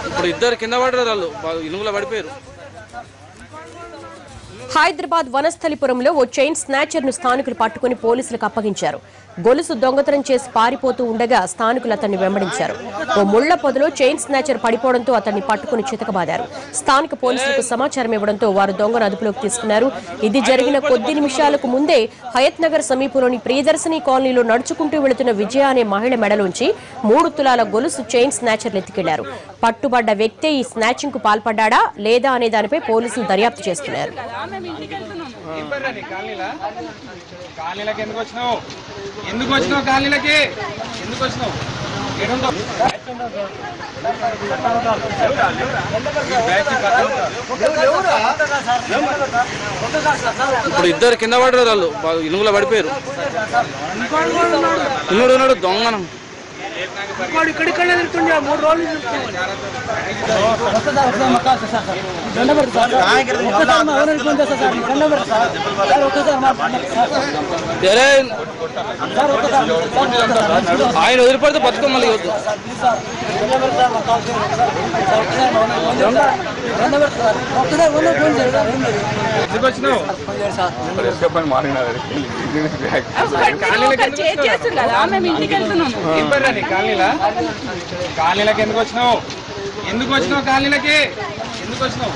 ఇప్పుడు ఇద్దరు కింద పడ్డారు, వాళ్ళు ఇనుములో పడిపోయారు. హైదరాబాద్ వనస్థలిపురంలో ఓ చైన్ స్నాచర్ ను స్థానికులు పట్టుకుని పోలీసులకు అప్పగించారు. గొలుసు దొంగతనం చేసి పారిపోతూ ఉండగా స్థానికులు అతన్ని వెంబడించారు. ఓ ముళ్ల పొదలో చైన్ స్నాచర్ పడిపోవడంతో అతన్ని పట్టుకుని చితకబాదారు. స్థానిక పోలీసులకు సమాచారం ఇవ్వడంతో వారు దొంగను అదుపులోకి తీసుకున్నారు. ఇది జరిగిన కొద్ది నిమిషాలకు ముందే హయత్ నగర్ సమీపంలోని ప్రియదర్శిని కాలనీలో నడుచుకుంటూ వెళుతున్న విజయ అనే మహిళ మెడలోంచి 3 తులాల గొలుసు చైన్ స్నాచర్లు ఎత్తుకెళ్లారు. పట్టుబడ్డ వ్యక్తే ఈ స్నాచింగ్ కు పాల్పడ్డా లేదా అనే దానిపై పోలీసులు దర్యాప్తు చేస్తున్నారు. ఇప్పుడు ఇద్దరు కింద పడ్డారు, వాళ్ళు ఇనుములో పడిపోయారు. ఇనుడు దొంగనం ఆయన వదిలిపడితే బతుకం మళ్ళీ వద్దు. కాలనీలకి ఎందుకు వచ్చినావు? కాలనీలకి ఎందుకు వచ్చినావు?